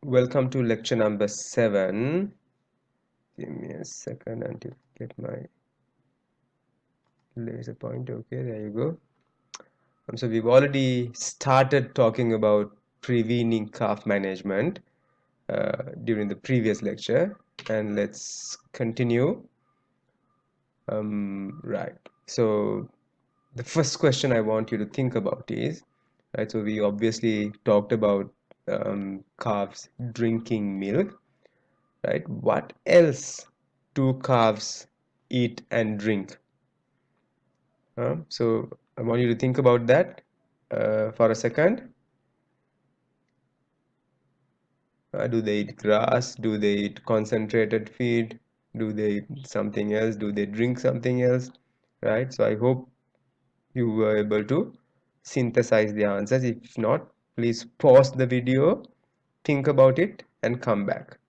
Welcome to lecture number 7. Give me a second until I get my laser point. Okay, there you go. So we've already started talking about pre-weaning calf management during the previous lecture, and let's continue. Right. So the first question I want you to think about is, right, so we obviously talked about calves drinking milk, right? What else do calves eat and drink? So I want you to think about that for a second. Do they eat grass? Do they eat concentrated feed? Do they eat something else? Do they drink something else? Right? So I hope you were able to synthesize the answers. If not, please pause the video, think about it, and come back.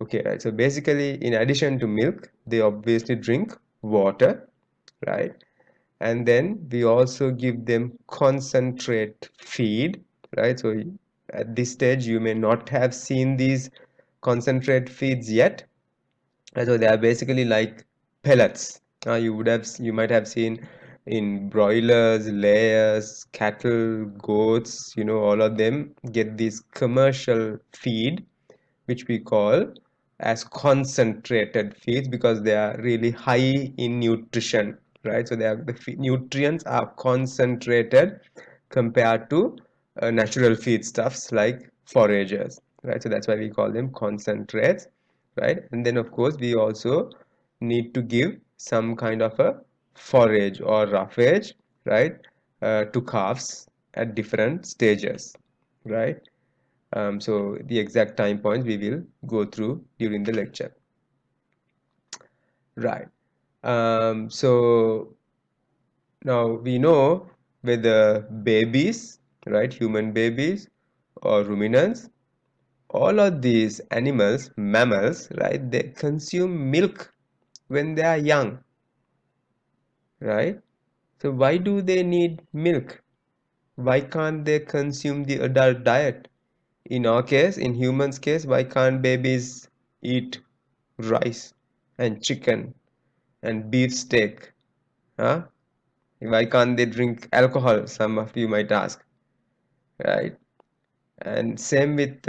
Okay, right. So basically, in addition to milk, they obviously drink water, right? And then we also give them concentrate feed, right? So at this stage, you may not have seen these concentrate feeds yet. So they are basically like pellets. You might have seen in broilers, layers, cattle, goats, all of them get this commercial feed which we call as concentrated feeds because they are really high in nutrition, right? So the nutrients are concentrated compared to natural feedstuffs like foragers, right? So that's why we call them concentrates, right? And then of course we also need to give some kind of a forage or roughage, right, to calves at different stages, right? So the exact time points we will go through during the lecture. Right. So now we know whether babies, right, human babies or ruminants, all of these animals, mammals, right, they consume milk when they are young, right? So why do they need milk? Why can't they consume the adult diet? In our case, in humans' case, why can't babies eat rice and chicken and beef steak? Huh? Why can't they drink alcohol? Some of you might ask, right? And same with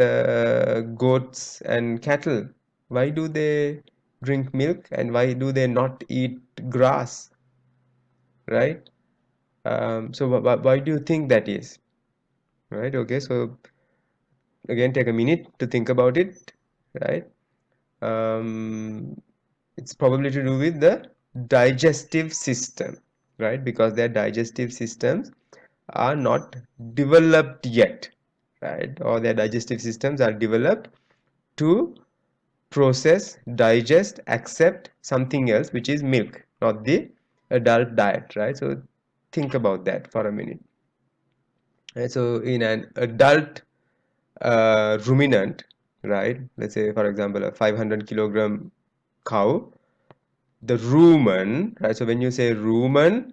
goats and cattle. Why do they drink milk and why do they not eat grass, right? So why do you think that is, right? Okay, so again, take a minute to think about it, right? Um, it's probably to do with the digestive system, right? Because their digestive systems are not developed yet, right? Or their digestive systems are developed to process, digest, accept something else, which is milk, not the adult diet, right? So think about that for a minute. Right? So in an adult ruminant, right? Let's say, for example, a 500 kilogram cow, the rumen, right? So when you say rumen,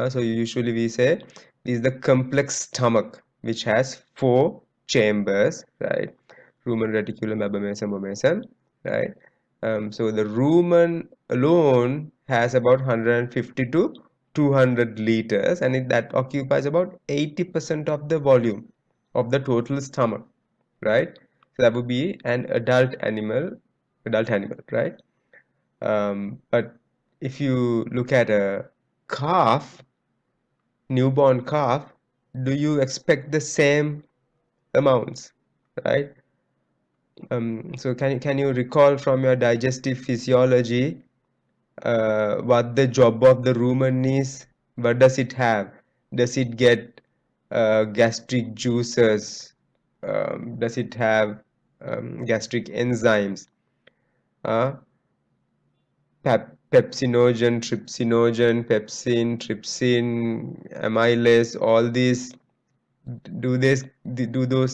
so usually we say is the complex stomach which has 4 chambers, right? Rumen, reticulum, abomasum, omasum, right? So the rumen alone has about 150 to 200 liters, and that occupies about 80% of the volume of the total stomach, right? So that would be an adult animal, right? But if you look at a calf, newborn calf, do you expect the same amounts, right? So can you recall from your digestive physiology what the job of the rumen is? What does it have? Does it get gastric juices? Does it have gastric enzymes? Uh, pepsinogen, trypsinogen, pepsin, trypsin, amylase, all these do those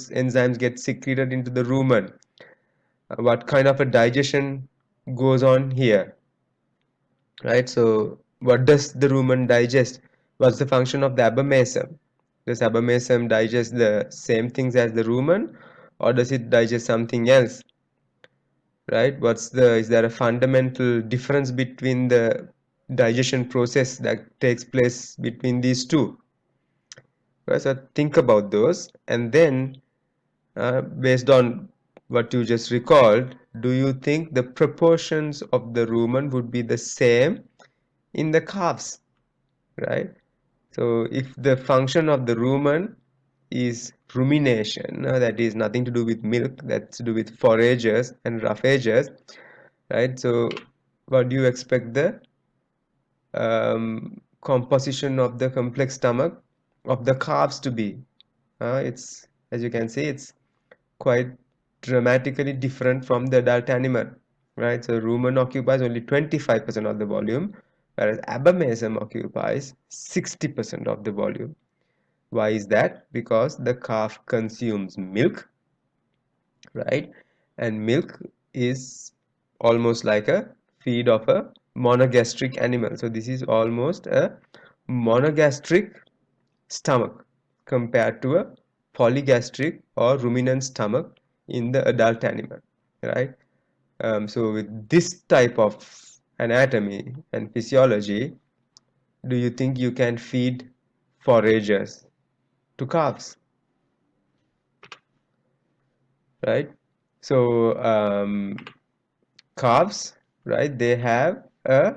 enzymes get secreted into the rumen? What kind of a digestion goes on here, right? So what does the rumen digest? What's the function of the abomasum? Does abomasum digest the same things as the rumen, or does it digest something else, right? Is there a fundamental difference between the digestion process that takes place between these two? Right, so think about those, and then based on what you just recalled, do you think the proportions of the rumen would be the same in the calves, right? So if the function of the rumen is rumination, that is nothing to do with milk, that's to do with forages and roughages, right? So what do you expect the composition of the complex stomach of the calves to be? It's, as you can see, it's quite dramatically different from the adult animal, right? So rumen occupies only 25% of the volume, whereas abomasum occupies 60% of the volume. Why is that? Because the calf consumes milk, right? And milk is almost like a feed of a monogastric animal. So this is almost a monogastric stomach compared to a polygastric or ruminant stomach in the adult animal, right? So with this type of anatomy and physiology, do you think you can feed foragers to calves, right? So calves, right? They have a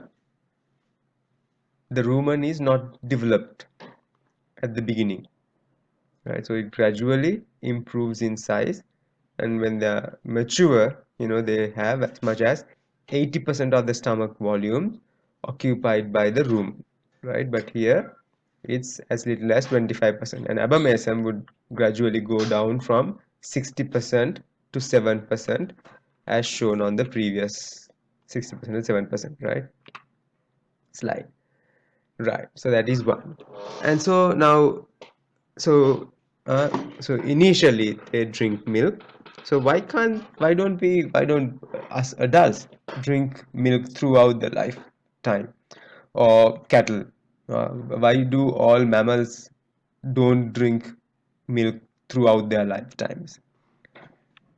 the rumen is not developed at the beginning, right? So it gradually improves in size, and when they're mature, they have as much as 80% of the stomach volume occupied by the rumen, right? But here it's as little as 25%, and abomasum would gradually go down from 60% to 7%, as shown on the previous 60% to 7%, right, slide. Right, so that is one. And so now, so uh, so initially they drink milk. So why don't us adults drink milk throughout the lifetime, or cattle? Why do all mammals don't drink milk throughout their lifetimes?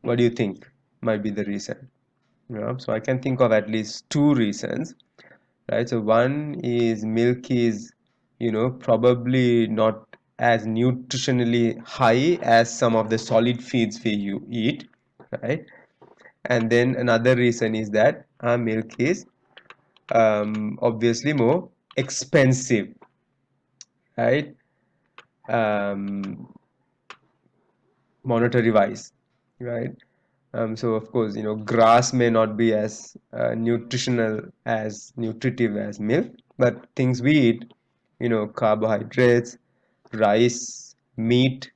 What do you think might be the reason? So I can think of at least two reasons, right? So one is milk is, probably not as nutritionally high as some of the solid feeds you eat, right? And then another reason is that milk is obviously more expensive, right? Um, Monetary wise, right? So of course, grass may not be as nutritive as milk, but things we eat, carbohydrates, rice, meat,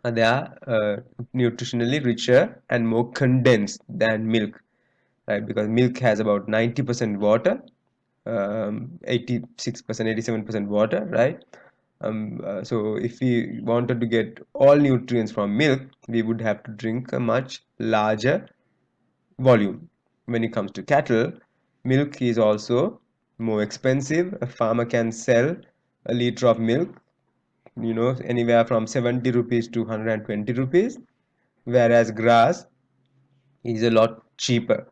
they are nutritionally richer and more condensed than milk, right? Because milk has about 90% water, 86%, 87% water, right? So if we wanted to get all nutrients from milk, we would have to drink a much larger volume. When it comes to cattle, milk is also more expensive. A farmer can sell a liter of milk, anywhere from 70 rupees to 120 rupees, whereas grass is a lot cheaper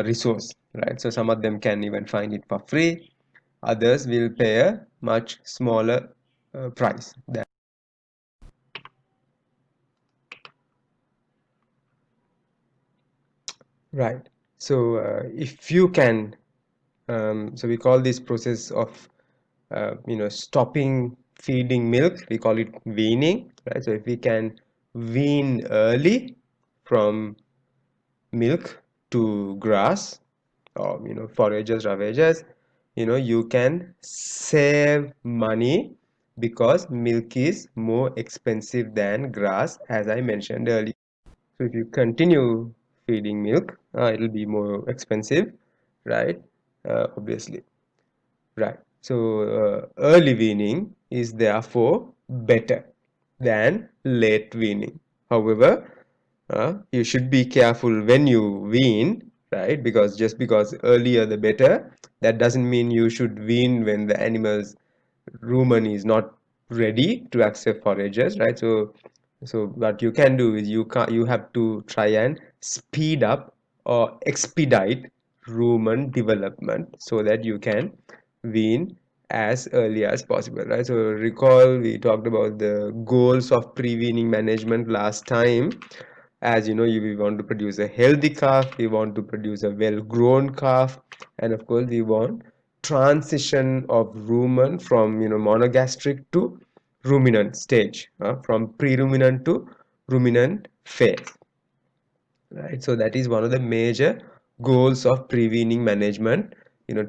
resource, right? So some of them can even find it for free. Others will pay a much smaller price. Right. So if you can, so we call this process of, stopping feeding milk, we call it weaning, right? So if we can wean early from milk to grass, or, forages, roughages, you can save money because milk is more expensive than grass, as I mentioned earlier. So if you continue feeding milk, it'll be more expensive, right? Obviously, right. So early weaning is therefore better than late weaning. However, you should be careful when you wean, right? Because just because earlier the better, that doesn't mean you should wean when the animal's rumen is not ready to accept forages, right? So So what you can do is you have to try and speed up or expedite rumen development so that you can wean as early as possible, right? So recall we talked about the goals of pre-weaning management last time. As you know, we want to produce a healthy calf, we want to produce a well-grown calf, and of course we want transition of rumen from monogastric to ruminant stage, from pre-ruminant to ruminant phase, right? So that is one of the major goals of pre-weaning management.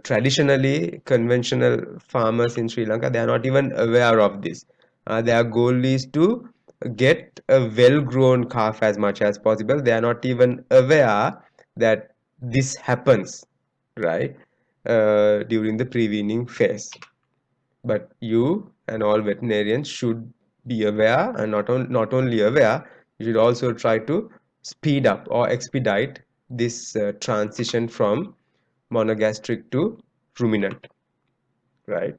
Traditionally conventional farmers in Sri Lanka, they are not even aware of this. Their goal is to get a well-grown calf as much as possible. They are not even aware that this happens, right, during the pre-weaning phase. But you and all veterinarians should be aware, and not only aware, you should also try to speed up or expedite this transition from monogastric to ruminant, right?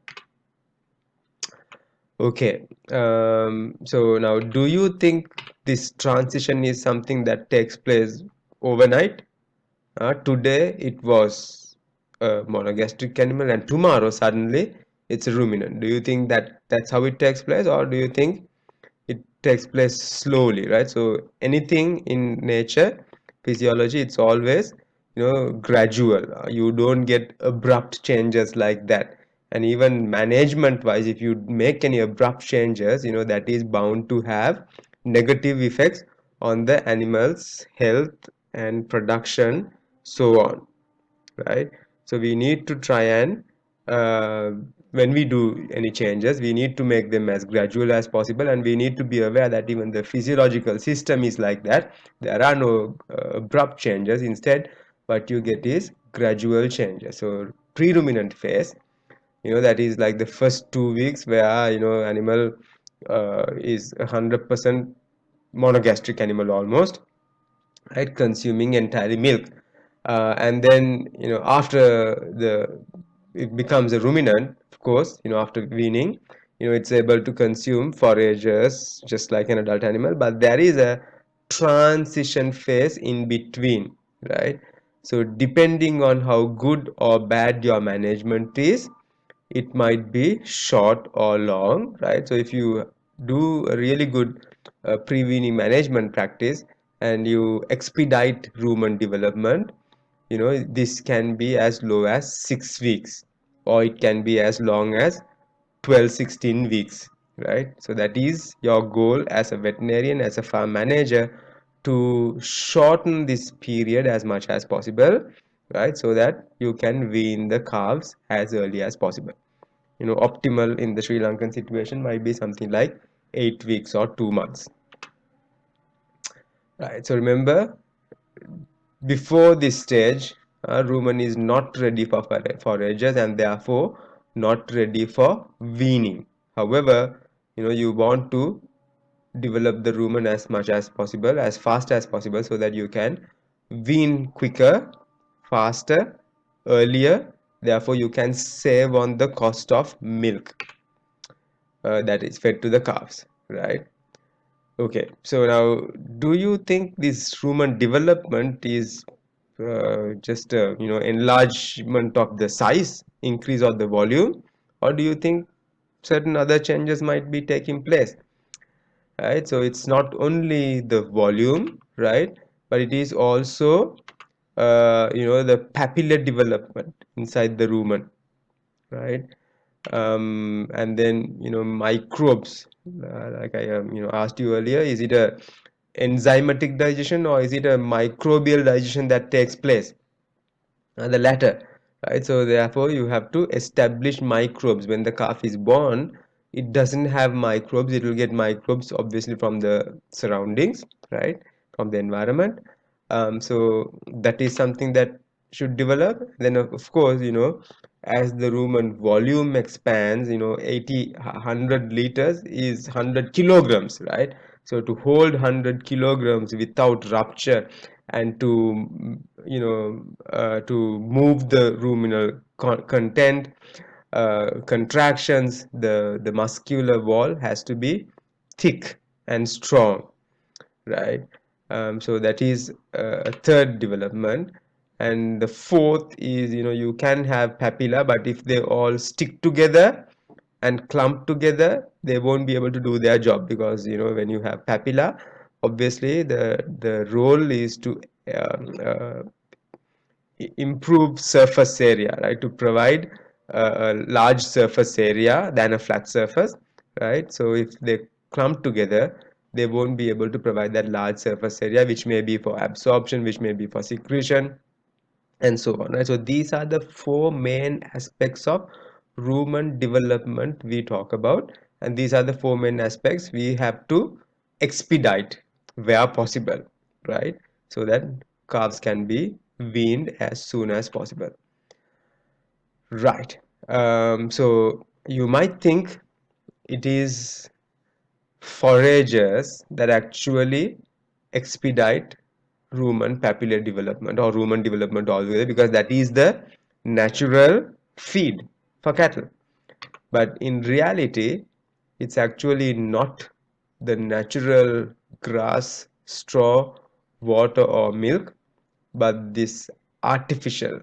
Okay. So now, do you think this transition is something that takes place overnight? Today it was a monogastric animal, and tomorrow suddenly it's a ruminant. Do you think that that's how it takes place, or do you think it takes place slowly, right? So anything in nature, physiology, it's always gradual. You don't get abrupt changes like that. And even management wise, if you make any abrupt changes, that is bound to have negative effects on the animal's health and production, so on, right? So we need to try and when we do any changes, we need to make them as gradual as possible, and we need to be aware that even the physiological system is like that. There are no abrupt changes. Instead, what you get is gradual changes. So pre-ruminant phase, that is like the first 2 weeks where animal is 100% monogastric animal almost, right, consuming entirely milk, and then after the it becomes a ruminant, of course, after weaning, it's able to consume forages just like an adult animal, but there is a transition phase in between, right? So depending on how good or bad your management is, it might be short or long, right? So if you do a really good pre-weaning management practice and you expedite rumen development, this can be as low as 6 weeks, or it can be as long as 12-16 weeks, right? So that is your goal as a veterinarian, as a farm manager, to shorten this period as much as possible, right? So that you can wean the calves as early as possible. Optimal in the Sri Lankan situation might be something like 8 weeks or 2 months, right? So remember, before this stage, rumen is not ready for forages and therefore not ready for weaning. However, you want to develop the rumen as much as possible, as fast as possible, so that you can wean quicker, faster, earlier. Therefore, you can save on the cost of milk that is fed to the calves, right? Okay, so now, do you think this rumen development is just a enlargement of the size, increase of the volume, or do you think certain other changes might be taking place, right? So it's not only the volume, right, but it is also the papillary development inside the rumen, right? And then microbes, like I asked you earlier, is it a enzymatic digestion or is it a microbial digestion that takes place? The latter, right? So therefore you have to establish microbes. When the calf is born, it doesn't have microbes. It will get microbes obviously from the surroundings, right, from the environment. So that is something that should develop. Then of course, as the rumen volume expands, 80 100 liters is 100 kilograms, right? So to hold 100 kilograms without rupture, and to move the ruminal content, contractions, the muscular wall has to be thick and strong, right? So that is a third development. And the fourth is, you can have papilla, but if they all stick together and clump together, they won't be able to do their job, because when you have papilla, obviously the role is to improve surface area, right? To provide a large surface area than a flat surface, right? So if they clump together, they won't be able to provide that large surface area, which may be for absorption, which may be for secretion, and so on, right? So these are the four main aspects of rumen development we talk about, and these are the four main aspects we have to expedite where possible, right? So that calves can be weaned as soon as possible, right? So you might think it is forages that actually expedite rumen papillary development or rumen development altogether, because that is the natural feed for cattle. But in reality, it's actually not the natural grass, straw, water, or milk, but this artificial,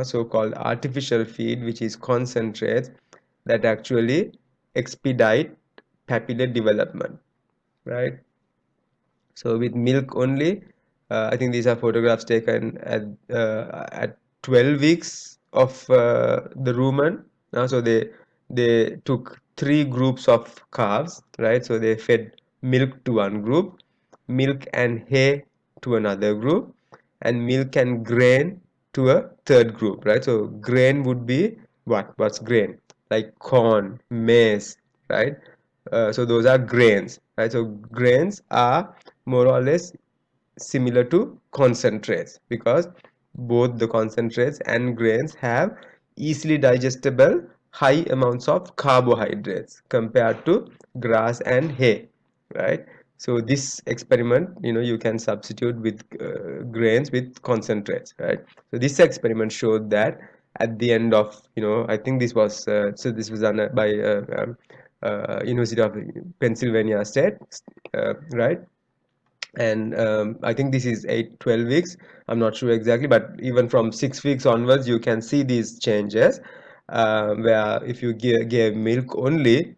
so-called artificial feed, which is concentrates, that actually expedite papillary development, right? So with milk only, I think these are photographs taken at 12 weeks of the rumen. So they took three groups of calves, right? So they fed milk to one group, milk and hay to another group, and milk and grain to a third group, right? So grain would be what? What's grain? Like corn, maize, right? So those are grains, right? So grains are more or less similar to concentrates, because both the concentrates and grains have easily digestible high amounts of carbohydrates compared to grass and hay, right? So this experiment, you can substitute with grains with concentrates, right? So this experiment showed that at the end of, I think this was this was done by University of Pennsylvania State, right? And I think this is 12 weeks. I'm not sure exactly, but even from 6 weeks onwards, you can see these changes, where if you gave milk only,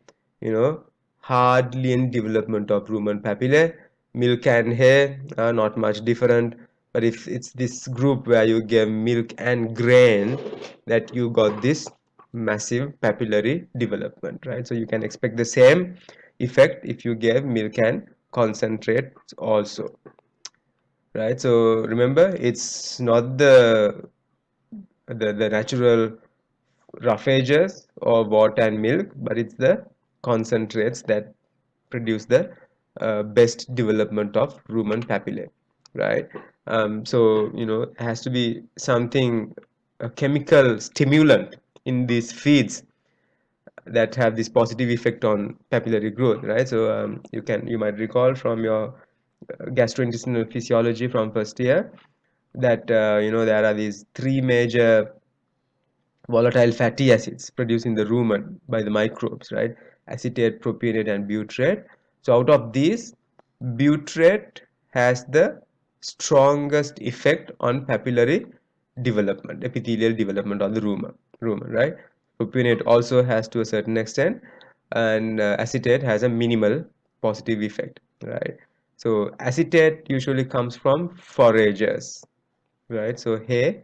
hardly any development of rumen papillae. Milk and hay are not much different. But if it's this group where you gave milk and grain, that you got this massive papillary development, right? So you can expect the same effect if you gave milk and concentrate also, right? So remember, it's not the natural roughages or water and milk, but it's the concentrates that produce the best development of rumen papillae, right? So it has to be something, a chemical stimulant in these feeds that have this positive effect on papillary growth, right? So you might recall from your gastrointestinal physiology from first year that there are these three major volatile fatty acids produced in the rumen by the microbes, right? Acetate, propionate, and butyrate. So out of these, butyrate has the strongest effect on papillary development, epithelial development on the rumen, right? Propionate also has to a certain extent, and acetate has a minimal positive effect, right? So acetate usually comes from forages, right? So hay,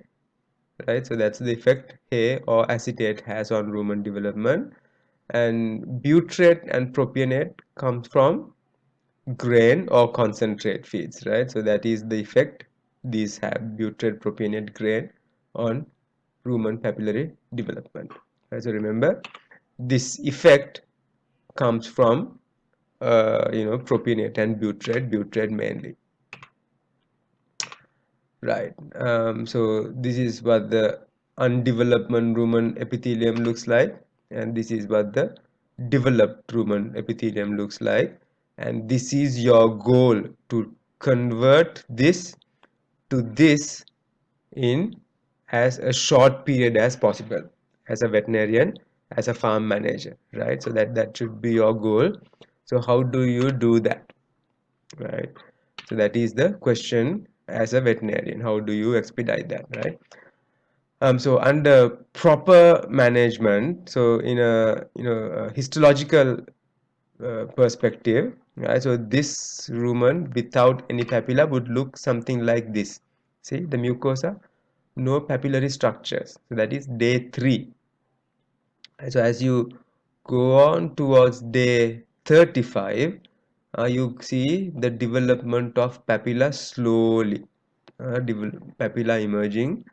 right? So that's the effect hay or acetate has on rumen development. And butyrate and propionate comes from grain or concentrate feeds, right? So that is the effect these have, butyrate, propionate, grain, on rumen papillary development. Right? So remember, this effect comes from propionate and butyrate mainly. Right. So this is what the undeveloped rumen epithelium looks like, and this is what the developed rumen epithelium looks like. And this is your goal, to convert this to this in as a short period as possible, as a veterinarian, as a farm manager, right? So that should be your goal. So how do you do that? right? So that is the question as a veterinarian. How do you expedite that, right? So under proper management, so in a histological perspective, right? So this rumen without any papilla would look something like this. See the mucosa, no papillary structures. So that is day 3. So as you go on towards day 35, you see the development of papilla slowly. Papilla emerging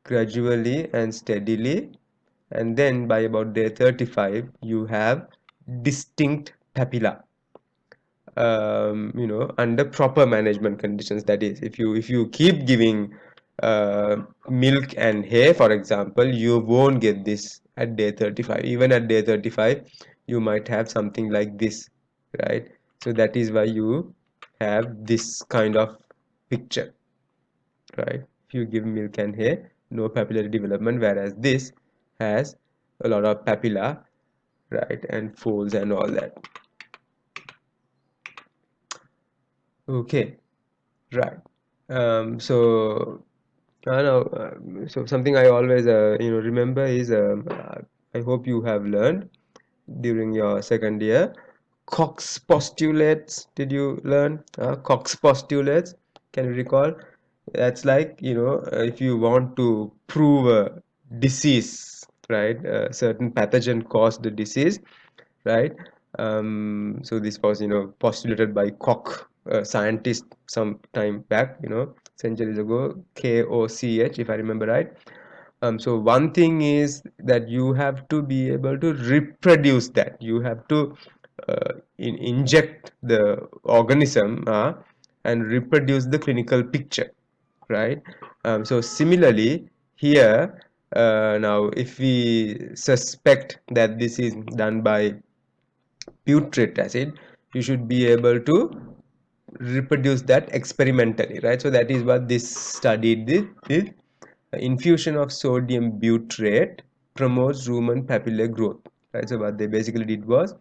gradually and steadily, and then by about day 35 you have distinct papilla, under proper management conditions. That is, if you keep giving milk and hay, for example, you won't get this at day 35. Even at day 35 you might have something like this, right? So that is why you have this kind of picture, right? If you give milk and hay, no papillary development, whereas this has a lot of papilla, right, and folds and all that. Okay, right. So I know. So something I always remember is, I hope you have learned during your second year, Cox postulates. Did you learn Cox postulates? Can you recall? That's like, if you want to prove a disease, right? A certain pathogen caused the disease, right? So this was, postulated by Koch, a scientist some time back, centuries ago, Koch, if I remember right. So one thing is that you have to be able to reproduce that. You have to inject the organism and reproduce the clinical picture, right? So similarly here, now if we suspect that this is done by butyric acid, you should be able to reproduce that experimentally, right? So that is what this study did. Infusion of sodium butyrate promotes rumen papillary growth, right? So what they basically did was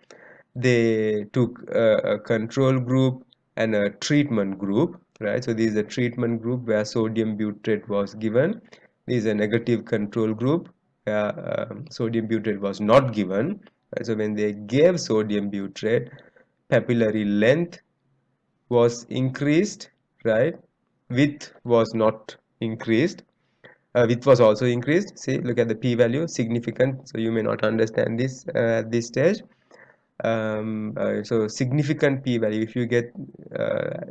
they took a control group and a treatment group, right? So this is a treatment group where sodium butyrate was given. This is a negative control group where sodium butyrate was not given, right? So when they gave sodium butyrate, papillary length was increased, right? Width was not increased. Width was also increased. See, look at the p-value, significant. So you may not understand this at this stage. So significant p-value, if you get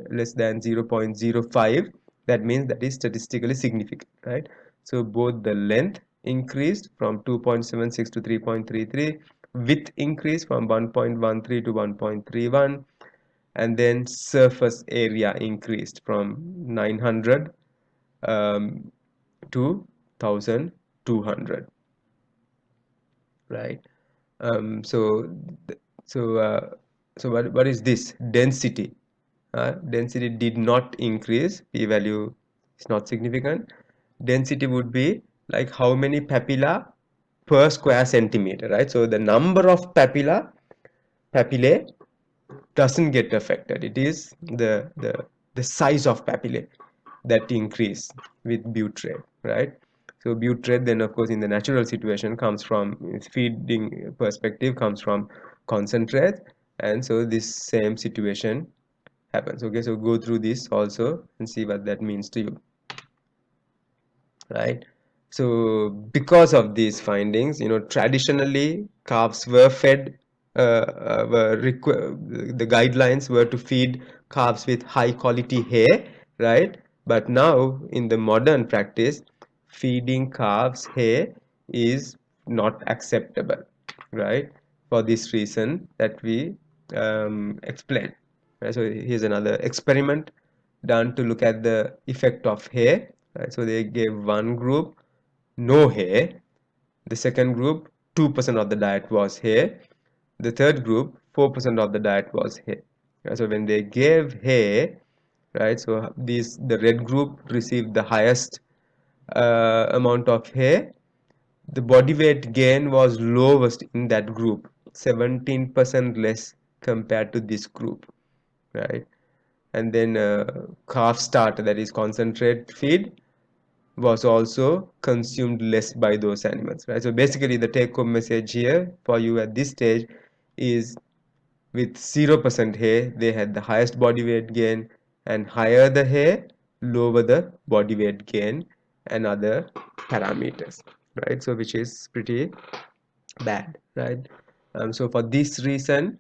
less than 0.05, that means that is statistically significant, right? So both the length increased from 2.76 to 3.33, width increased from 1.13 to 1.31, and then surface area increased from 900 to 1200, right? So so so what is this density? Density did not increase, p-value is not significant. Density would be like how many papilla per square centimeter, right? So the number of papillae doesn't get affected. It is the size of papillae that increase with butyrate, right? So butyrate then, of course, in the natural situation comes from feeding perspective, comes from concentrate, and so this same situation happens. Okay, so go through this also and see what that means to you, right? So because of these findings, traditionally calves were fed, the guidelines were to feed calves with high quality hay, right? But now in the modern practice, feeding calves hay is not acceptable, right? For this reason that we explained. Right? So here's another experiment done to look at the effect of hay. Right? So they gave one group no hay, the second group 2% of the diet was hay, the third group 4% of the diet was hay. Right? So when they gave hay, right, so the red group received the highest amount of hay. The body weight gain was lowest in that group, 17% less compared to this group, right? and then calf starter, that is concentrate feed, was also consumed less by those animals, right? So basically the take home message here for you at this stage is, with 0% hair they had the highest body weight gain, and higher the hair, lower the body weight gain and other parameters, right? So which is pretty bad, right? So for this reason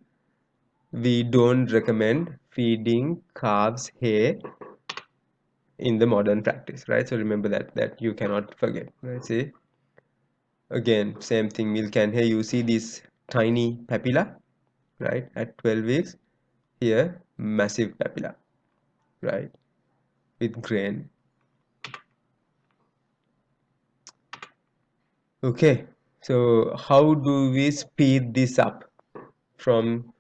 we don't recommend feeding calves hay in the modern practice, right? So remember that you cannot forget, right? See, again same thing, milk and hay, you see this tiny papilla, right? At 12 weeks, here massive papilla, right, with grain. Okay, so how do we speed this up from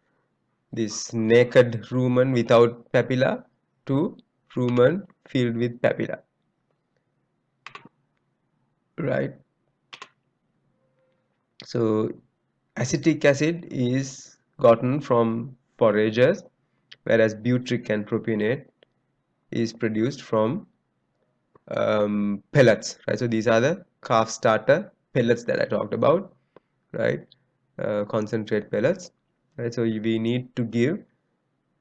this naked rumen without papilla to rumen filled with papilla, right? So acetic acid is gotten from forages, whereas butyric and propionate is produced from pellets, right? So these are the calf starter pellets that I talked about, right? Concentrate pellets, right? So we need to give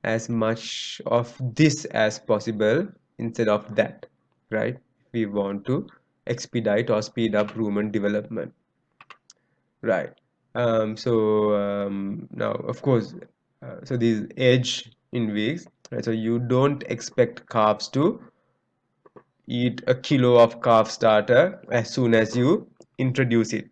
as much of this as possible instead of that, right? We want to expedite or speed up rumen development, right? Now of course, so these age in weeks, right? So you don't expect calves to eat a kilo of calf starter as soon as you introduce it.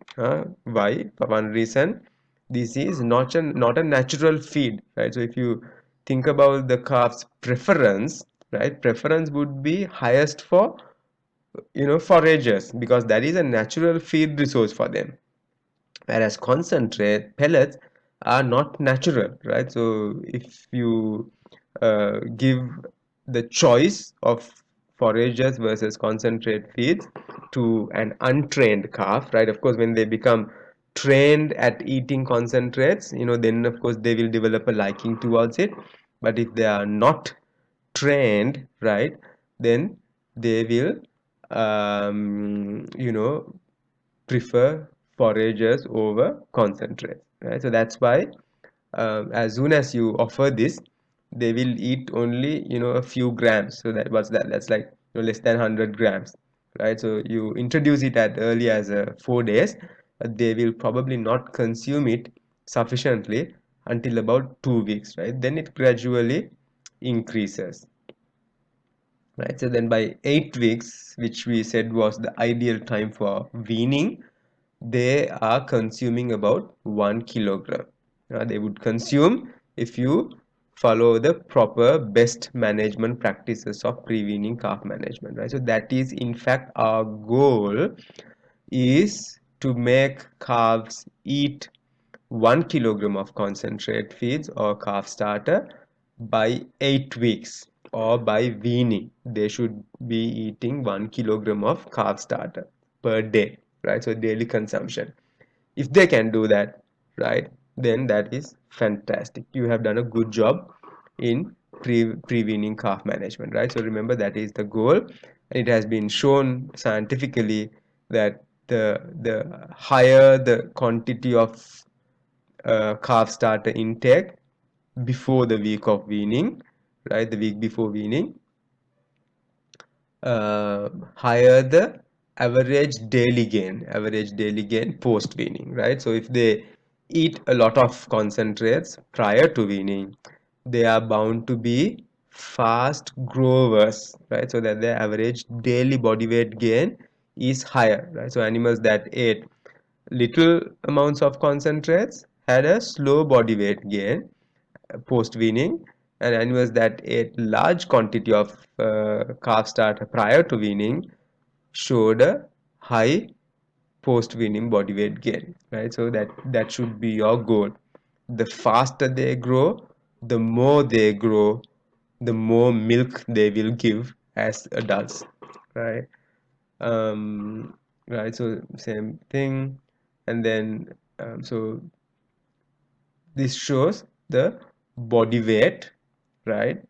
Why? For one reason, this is not a natural feed, right? So if you think about the calf's preference, right, preference would be highest for, foragers, because that is a natural feed resource for them, whereas concentrate pellets are not natural, right? So if you give the choice of forages versus concentrate feeds to an untrained calf, right, of course when they become trained at eating concentrates, then of course they will develop a liking towards it. But if they are not trained, right, then they will prefer foragers over concentrates, right? So that's why as soon as you offer this, they will eat only, a few grams. So that what's that? That's like, less than 100 grams, right? So you introduce it at early as 4 days, they will probably not consume it sufficiently until about 2 weeks, right? Then it gradually increases, right? So then by 8 weeks, which we said was the ideal time for weaning, they are consuming about 1 kilogram. They would consume if you follow the proper best management practices of pre-weaning calf management, right? So that is in fact our goal, is to make calves eat 1 kilogram of concentrate feeds or calf starter by 8 weeks, or by weaning they should be eating 1 kilogram of calf starter per day, right? So daily consumption, if they can do that, right, then that is fantastic. You have done a good job in pre-weaning calf management, right? So remember that is the goal, and it has been shown scientifically that the higher the quantity of calf starter intake before the week of weaning, right, the week before weaning, higher the average daily gain post weaning, right? So if they eat a lot of concentrates prior to weaning, they are bound to be fast growers, right? So that their average daily body weight gain is higher, right? So animals that ate little amounts of concentrates had a slow body weight gain post weaning, and animals that ate large quantity of calf starter prior to weaning showed a high post weaning body weight gain, right? So that should be your goal. The faster they grow, the more they grow, the more milk they will give as adults, right? um, right, so same thing. And then so this shows the body weight, right,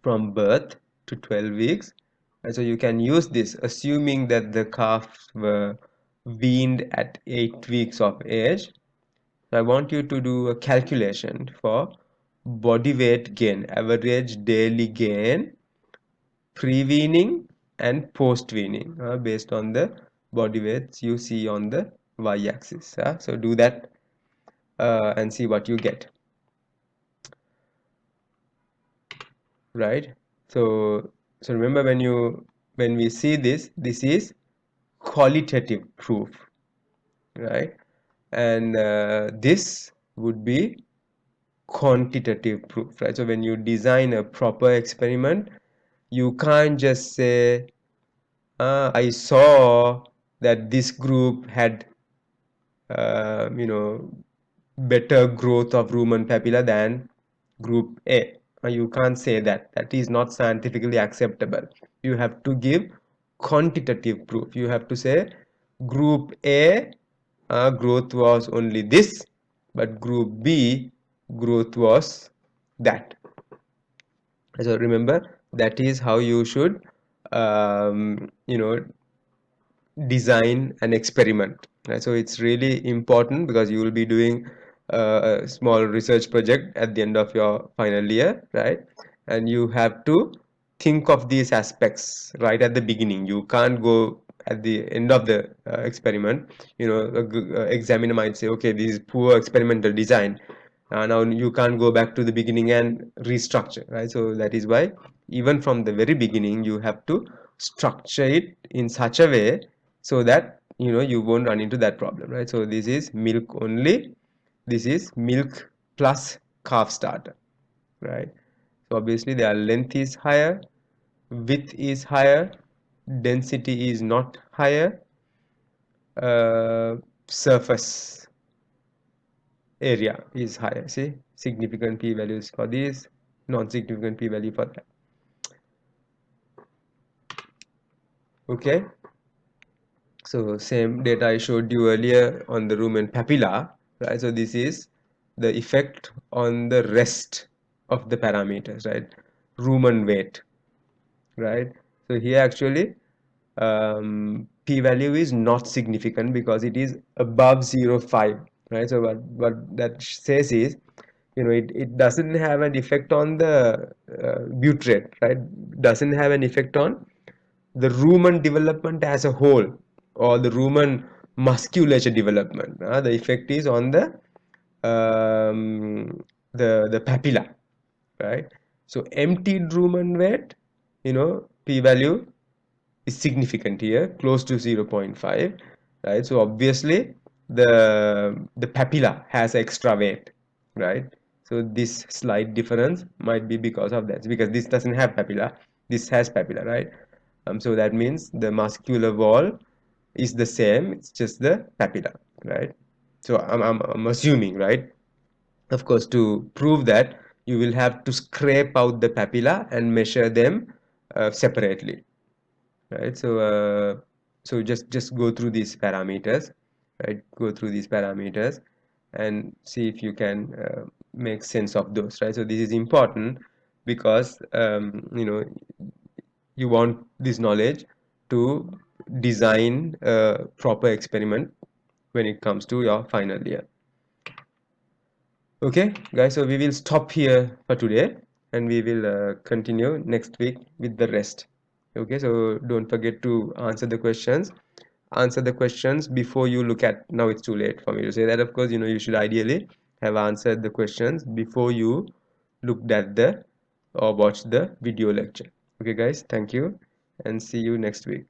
from birth to 12 weeks. And so you can use this assuming that the calves were weaned at 8 weeks of age. I want you to do a calculation for body weight gain, average daily gain, pre-weaning and post-weaning, based on the body weights you see on the y-axis. So do that and see what you get. Right? So remember, when we see this, this is qualitative proof, right? And this would be quantitative proof, right? So when you design a proper experiment, you can't just say, I saw that this group had, better growth of rumen papilla than group A. You can't say that. That is not scientifically acceptable. You have to give quantitative proof. You have to say group A growth was only this, but group B growth was that. So remember, that is how you should, design an experiment, right? So it's really important because you will be doing a small research project at the end of your final year, right? And you have to think of these aspects right at the beginning. You can't go at the end of the experiment. Examiner might say, okay, this is poor experimental design. Now you can't go back to the beginning and restructure, right? So that is why even from the very beginning you have to structure it in such a way so that you won't run into that problem, right? So this is milk only, this is milk plus calf starter, right? So obviously their length is higher, width is higher, density is not higher, surface area is higher. See, significant p values for this, non-significant p value for that. Okay, so same data I showed you earlier on the rumen papilla, right? So this is the effect on the rest of the parameters, right? Rumen weight, right? So here actually p-value is not significant because it is above 0.5, right? So what that says is, it doesn't have an effect on the butyrate, right? Doesn't have an effect on the rumen development as a whole or the rumen musculature development. The effect is on the papilla, right? So emptied rumen weight, p-value is significant here, close to 0.5, right? So obviously the papilla has extra weight, right? So this slight difference might be because of that, because this doesn't have papilla, this has papilla, right? So that means the muscular wall is the same, it's just the papilla, right? So I'm assuming, right? Of course, to prove that, you will have to scrape out the papilla and measure them separately, right? So just go through these parameters, right? Go through these parameters and see if you can make sense of those, right? So this is important because you want this knowledge to design a proper experiment when it comes to your final year. Okay, guys, so we will stop here for today and we will continue next week with the rest. Okay, so don't forget to answer the questions. Answer the questions before you look at, now it's too late for me to say that, of course, you should ideally have answered the questions before you looked at the or watched the video lecture. Okay, guys, thank you and see you next week.